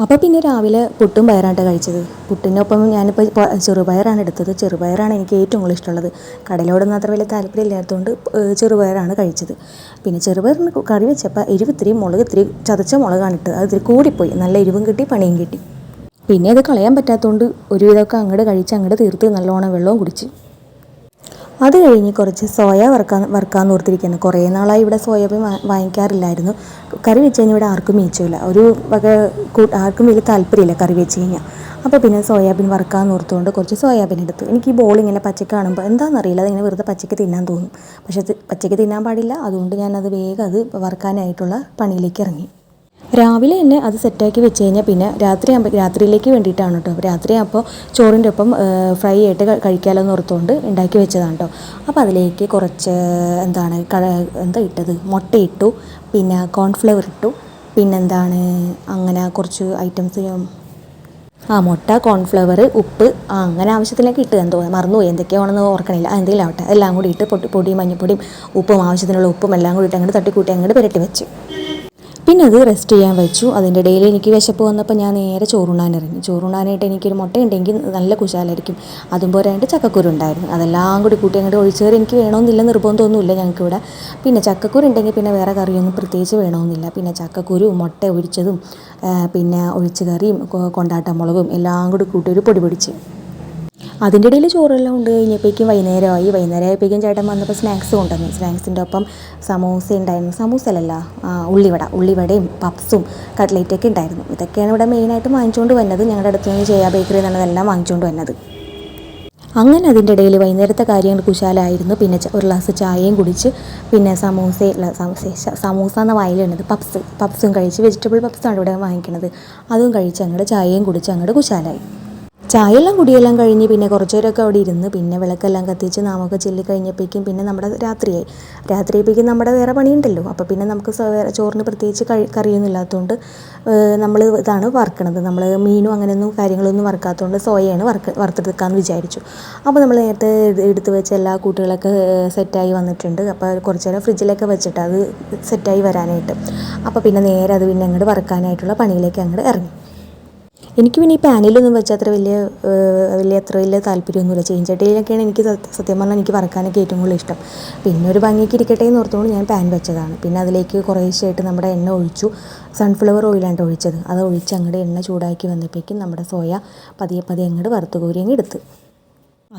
അപ്പോൾ പിന്നെ രാവിലെ പുട്ടും പയറാണ് കഴിച്ചത്. പുട്ടിനൊപ്പം ഞാനിപ്പോൾ ചെറുപയറാണ് എടുത്തത്. ചെറുപയറാണ് എനിക്ക് ഏറ്റവും കൂടുതൽ ഇഷ്ടമുള്ളത്. കടലോടൊന്നും അത്ര വലിയ താല്പര്യമില്ലാത്തതുകൊണ്ട് ചെറുപയറാണ് കഴിച്ചത്. പിന്നെ ചെറുപയറിന് കറി വെച്ചപ്പോൾ എരിവ് മുളക് ചതച്ച മുളകാണ് ഇട്ടത്. അത് ഇത്തിരി കൂടിപ്പോയി. നല്ല എരിവും കിട്ടി, പണിയും കിട്ടി. പിന്നെ അത് കളയാൻ പറ്റാത്തതുകൊണ്ട് ഒരുവിധമൊക്കെ അങ്ങോട്ട് കഴിച്ച് അങ്ങോട്ട് തീർത്ത് നല്ലോണം വെള്ളവും കുടിച്ച്. അത് കഴിഞ്ഞ് കുറച്ച് സോയ വറുക്കാമെന്ന് ഓർത്തിരിക്കുന്നു. കുറേ നാളായി ഇവിടെ സോയാബീൻ വാങ്ങിക്കാറില്ലായിരുന്നു. കറി വെച്ച് കഴിഞ്ഞാൽ ഇവിടെ ആർക്കും മീച്ചമില്ല. ഒരു വക ആർക്കും വലിയ താല്പര്യമില്ല കറി വെച്ച് കഴിഞ്ഞാൽ. അപ്പോൾ പിന്നെ സോയാബീൻ വറുക്കാമെന്ന് ഓർത്തുകൊണ്ട് കുറച്ച് സോയാബീൻ എടുത്തു. എനിക്ക് ഈ ബോൾ ഇങ്ങനെ പച്ചക്ക് കാണുമ്പോൾ എന്താണെന്നറിയില്ല, അതിങ്ങനെ വെറുതെ പച്ചക്ക് തിന്നാൻ തോന്നും. പക്ഷേ അത് പച്ചക്ക് തിന്നാൻ പാടില്ല. അതുകൊണ്ട് ഞാനത് വേഗം അത് വറുക്കാനായിട്ടുള്ള പണിയിലേക്ക് ഇറങ്ങി. രാവിലെ തന്നെ അത് സെറ്റാക്കി വെച്ച് കഴിഞ്ഞാൽ പിന്നെ രാത്രിയിലേക്ക് വേണ്ടിയിട്ടാണ് കേട്ടോ. രാത്രി അപ്പോൾ ചോറിൻ്റെ ഒപ്പം ഫ്രൈ ആയിട്ട് കഴിക്കാമല്ലോ എന്ന് ഓർത്തുകൊണ്ട് ഉണ്ടാക്കി വെച്ചതാണ് കേട്ടോ. അപ്പോൾ അതിലേക്ക് കുറച്ച് ഇട്ടത് മുട്ട ഇട്ടു, പിന്നെ കോൺഫ്ലവർ ഇട്ടു, പിന്നെന്താണ് അങ്ങനെ കുറച്ച് ഐറ്റംസ് മുട്ട, കോൺഫ്ലവർ, ഉപ്പ് അങ്ങനെ ആവശ്യത്തിലേക്ക് ഇട്ട് എന്തോ മറന്നുപോയി, എന്തൊക്കെയാണെന്ന് ഓർക്കണില്ല. എന്തെങ്കിലും ആവട്ടെ, എല്ലാം കൂടി ഇട്ട് പൊടിയും മഞ്ഞൾപ്പൊടിയും ഉപ്പും ആവശ്യത്തിനുള്ള ഉപ്പും എല്ലാം കൂടി ഇട്ട് അങ്ങോട്ട് തട്ടിക്കൂട്ടി അങ്ങോട്ട് പുരട്ടി വെച്ച്. പിന്നെ അത് റെസ്റ്റ് ചെയ്യാൻ വെച്ചു. അതിൻ്റെ ഇടയിൽ എനിക്ക് വിശപ്പ് വന്നപ്പോൾ ഞാൻ നേരെ ചോറുണ്ണാനിറങ്ങി. ചോറുണ്ണാനായിട്ട് എനിക്കൊരു മുട്ട ഉണ്ടെങ്കിൽ നല്ല കുശാലായിരിക്കും. അതും പോരായിട്ട് ചക്കക്കുരു ഉണ്ടായിരുന്നു. അതെല്ലാം കൂടി കൂട്ടി അങ്ങോട്ട് ഒഴിച്ചേറി എനിക്ക് വേണമെന്നില്ല, നിർബന്ധമൊന്നുമില്ല ഞങ്ങൾക്കിവിടെ. പിന്നെ ചക്കക്കുരു ഉണ്ടെങ്കിൽ പിന്നെ വേറെ കറിയൊന്നും പ്രത്യേകിച്ച് വേണമെന്നില്ല. പിന്നെ ചക്കക്കുരു, മുട്ട ഒഴിച്ചതും പിന്നെ ഒഴിച്ച് കറിയും കൊണ്ടാട്ട മുളകും എല്ലാം കൂടി കൂട്ടി ഒരു പൊടി പിടിച്ച്. അതിൻ്റെ ഇടയിൽ ചോറെല്ലാം ഉണ്ട് കഴിഞ്ഞപ്പോഴേക്കും വൈകുന്നേരമായപ്പോഴേക്കും ചേട്ടൻ വന്നപ്പോൾ സ്നാക്സ് കൊണ്ടുവന്നു. സ്നാക്സിൻ്റെ ഒപ്പം സമൂസ ഉണ്ടായിരുന്നു. സമൂസയല്ല, ഉള്ളിവടയും പപ്സും കട്ട്ലേറ്റൊക്കെ ഉണ്ടായിരുന്നു. ഇതൊക്കെയാണ് ഇവിടെ മെയിനായിട്ട് വാങ്ങിച്ചുകൊണ്ട് വന്നത്. ഞങ്ങളുടെ അടുത്ത് നിന്ന് ചെയ്യാ ബേക്കറി എന്നുള്ളതെല്ലാം വാങ്ങിച്ചുകൊണ്ട് വന്നത്. അങ്ങനെ അതിൻ്റെ ഇടയിൽ വൈകുന്നേരത്തെ കാര്യങ്ങൾ കുശാലായിരുന്നു. പിന്നെ ഒരു ഗ്ലാസ് ചായയും കുടിച്ച് പിന്നെ സമൂസ എന്ന വായിലുള്ളത് പപ്സും കഴിച്ച്, വെജിറ്റബിൾ പപ്സാണ് ഇവിടെ വാങ്ങിക്കുന്നത്. അതും കഴിച്ച് അങ്ങോട്ട് ചായയും കുടിച്ച് അങ്ങോട്ട് കുശാലായി. ചായയെല്ലാം കുടിയെല്ലാം കഴിഞ്ഞ് പിന്നെ കുറച്ച് നേരമൊക്കെ അവിടെ ഇരുന്ന് പിന്നെ വിളക്കെല്ലാം കത്തിച്ച് നാമൊക്കെ ചൊല്ലി കഴിഞ്ഞപ്പോഴേക്കും പിന്നെ നമ്മുടെ രാത്രിയായപ്പോഴേക്കും നമ്മുടെ വേറെ പണിയുണ്ടല്ലോ. അപ്പോൾ പിന്നെ നമുക്ക് ചോറിന് പ്രത്യേകിച്ച് കറിയൊന്നും ഇല്ലാത്തതുകൊണ്ട് നമ്മൾ ഇതാണ് വറുക്കണത്. നമ്മൾ മീനും അങ്ങനെയൊന്നും കാര്യങ്ങളൊന്നും വറുക്കാത്തതുകൊണ്ട് സോയയാണ് വറുത്തെടുക്കാമെന്ന് വിചാരിച്ചു. അപ്പോൾ നമ്മൾ നേരത്തെ എടുത്ത് വെച്ച എല്ലാ കൂട്ടുകളൊക്കെ സെറ്റായി വന്നിട്ടുണ്ട്. അപ്പോൾ കുറച്ച് നേരം ഫ്രിഡ്ജിലൊക്കെ വെച്ചിട്ട് അത് സെറ്റായി വരാനായിട്ട്. അപ്പോൾ പിന്നെ നേരെ അത് പിന്നെ അങ്ങോട്ട് വറുക്കാനായിട്ടുള്ള പണിയിലേക്ക് അങ്ങോട്ട് ഇറങ്ങി. എനിക്ക് പിന്നെ ഈ പാനിലൊന്നും വെച്ചാൽ അത്ര വലിയ താല്പര്യമൊന്നുമില്ല. ചീനച്ചട്ടിയിലൊക്കെയാണ് എനിക്ക് സത്യം പറഞ്ഞാൽ എനിക്ക് വറക്കാനൊക്കെ ഏറ്റവും കൂടുതൽ ഇഷ്ടം. പിന്നെ ഒരു ഭംഗിക്ക് ഇരിക്കട്ടെ എന്ന് ഓർത്തുകൊണ്ട് ഞാൻ പാൻ വെച്ചതാണ്. പിന്നെ അതിലേക്ക് കുറേശ്ശായിട്ട് നമ്മുടെ എണ്ണ ഒഴിച്ചു. സൺഫ്ലവർ ഓയിലാണ് ഒഴിച്ചത്. അത് ഒഴിച്ച് അങ്ങോട്ട് എണ്ണ ചൂടാക്കി വന്നപ്പോഴേക്കും നമ്മുടെ സോയ പതിയെ അങ്ങോട്ട് വറുത്ത് കോരി അങ്ങ് എടുത്ത്.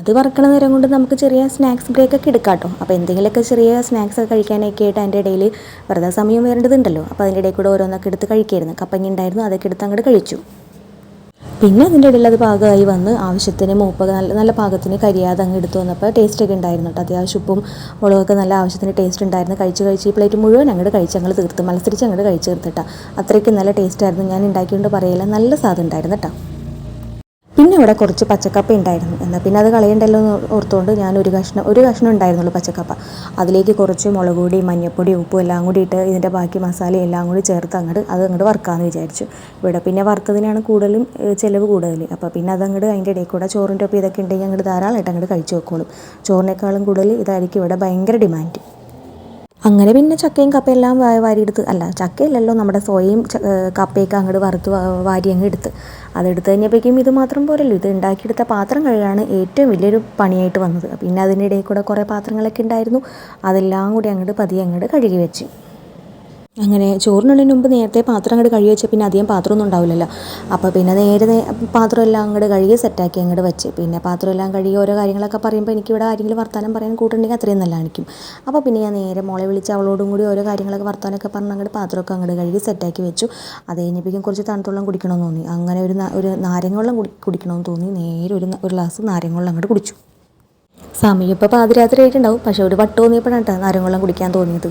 അത് വറക്കണ നേരം കൊണ്ട് നമുക്ക് ചെറിയ സ്നാക്സ് ബ്രേക്കൊക്കെ എടുക്കാം കേട്ടോ. അപ്പോൾ എന്തെങ്കിലുമൊക്കെ ചെറിയ സ്നാക്സ് കഴിക്കാനൊക്കെ ആയിട്ട് അതിൻ്റെ ഇടയിൽ വെറുതെ സമയം വരേണ്ടതുണ്ടല്ലോ. അപ്പോൾ അതിൻ്റെ ഇടയിൽ കൂടെ ഓരോന്നൊക്കെ എടുത്ത് കഴിക്കായിരുന്നു. കപ്പങ്ങ ഉണ്ടായിരുന്നു, അതൊക്കെ എടുത്ത് അങ്ങോട്ട് കഴിച്ചു. പിന്നെ അതിൻ്റെ ഇടയിൽ അത് പാകമായി വന്ന് ആവശ്യത്തിന് നല്ല പാകത്തിന് കരിയാതെ അങ്ങ് എടുത്ത് വന്നപ്പോൾ ടേസ്റ്റൊക്കെ ഉണ്ടായിരുന്നു കേട്ടോ. അത്യാവശ്യം ഉപ്പും മുളകൊക്കെ നല്ല ആവശ്യത്തിന് ടേസ്റ്റ് ഉണ്ടായിരുന്നു. കഴിച്ച് ഈ പ്ലേറ്റ് മുഴുവൻ അങ്ങോട്ട് കഴിച്ച് ഞങ്ങൾ തീർത്ത് മത്സരിച്ച് അങ്ങോട്ട് കഴിച്ച് തീർത്തിട്ടാ. അത്രയ്ക്കും നല്ല ടേസ്റ്റായിരുന്നു. ഞാൻ ഉണ്ടാക്കിക്കൊണ്ട് പറയില്ല, നല്ല സ്വാദ് ഉണ്ടായിരുന്നു കേട്ടോ. പിന്നെ അവിടെ കുറച്ച് പച്ചക്കപ്പ ഉണ്ടായിരുന്നു. എന്നാൽ പിന്നെ അത് കളയണ്ടല്ലോ എന്ന് ഓർത്തുകൊണ്ട് ഞാൻ ഒരു കഷ്ണം ഉണ്ടായിരുന്നുള്ളൂ പച്ചക്കപ്പ. അതിലേക്ക് കുറച്ച് മുളക് പൊടി, മഞ്ഞൾപ്പൊടി, ഉപ്പും എല്ലാം കൂടി ഇട്ട് ഇതിൻ്റെ ബാക്കി മസാല എല്ലാം കൂടി ചേർത്ത് അങ്ങോട്ട് വറുക്കാമെന്ന് വിചാരിച്ചു. ഇവിടെ പിന്നെ വറുത്തതിനാണ് കൂടുതലും ചിലവ് കൂടുതൽ. അപ്പോൾ പിന്നെ അതങ്ങോട്ട് അതിൻ്റെ ഇടയിൽ കൂടെ ചോറിൻ്റെ ഒപ്പം ഇതൊക്കെ ഉണ്ടെങ്കിൽ അങ്ങോട്ട് ധാരാളമായിട്ട് അങ്ങോട്ട് കഴിച്ച് വെക്കോളും. ചോറിനേക്കാളും കൂടുതൽ ഇതായിരിക്കും ഇവിടെ ഭയങ്കര ഡിമാൻഡ്. അങ്ങനെ പിന്നെ ചക്കയും കപ്പയെല്ലാം വാരിയെടുത്ത്, ചക്കയില്ലല്ലോ, നമ്മുടെ സോയയും കപ്പയൊക്കെ അങ്ങോട്ട് വറുത്ത് വാരി അങ്ങ് എടുത്ത്. അതെടുത്ത് കഴിഞ്ഞപ്പോഴേക്കും ഇത് മാത്രം പോരല്ലോ, ഇത് ഉണ്ടാക്കിയെടുത്ത പാത്രം കഴുകാണ് ഏറ്റവും വലിയൊരു പണിയായിട്ട് വന്നത്. പിന്നെ അതിൻ്റെ ഇടയിൽ കൂടെ കുറേ പാത്രങ്ങളൊക്കെ ഉണ്ടായിരുന്നു. അതെല്ലാം കൂടി അങ്ങോട്ട് പതിയെ അങ്ങോട്ട് കഴുകി വെച്ച്. അങ്ങനെ ചോറിനുള്ളതിന് മുമ്പ് നേരത്തെ പാത്രം അങ്ങോട്ട് കഴുകി വെച്ചാൽ പിന്നെ അധികം പാത്രമൊന്നും ഉണ്ടാവില്ലല്ലോ. അപ്പോൾ പിന്നെ നേരെ പാത്രമെല്ലാം അങ്ങോട്ട് കഴുകി സെറ്റാക്കി അങ്ങോട്ട് വെച്ച്. പിന്നെ പാത്രമെല്ലാം കഴുകി ഓരോ കാര്യങ്ങളൊക്കെ പറയുമ്പോൾ എനിക്കിവിടെ ആരെങ്കിലും വർത്താനം പറയാൻ കൂട്ടുണ്ടെങ്കിൽ അത്രയും നല്ലതായിരിക്കും. അപ്പോൾ പിന്നെ ഞാൻ നേരെ മോളെ വിളിച്ച് അവളോടും കൂടി ഓരോ കാര്യങ്ങളൊക്കെ വർത്താനമൊക്കെ പറഞ്ഞ് അങ്ങോട്ട് പാത്രമൊക്കെ അങ്ങോട്ട് കഴുകി സെറ്റാക്കി വെച്ചു. അത് കഴിഞ്ഞപ്പോഴേക്കും കുറച്ച് തണുത്തുള്ളം കുടിക്കണമെന്ന് തോന്നി. അങ്ങനെ ഒരു നാരങ്ങ വെള്ളം കുടിക്കണമെന്ന് തോന്നി. നേരെ ഒരു ഗ്ലാസ് നാരങ്ങ വെള്ളം അങ്ങോട്ട് കുടിച്ചു. സമയം ഇപ്പോൾ പാതിരാത്രി ആയിട്ടുണ്ടാവും, പക്ഷേ ഒരു വട്ട് തോന്നിയപ്പോഴാണ് നാരങ്ങ വെള്ളം കുടിക്കാൻ തോന്നിയത്.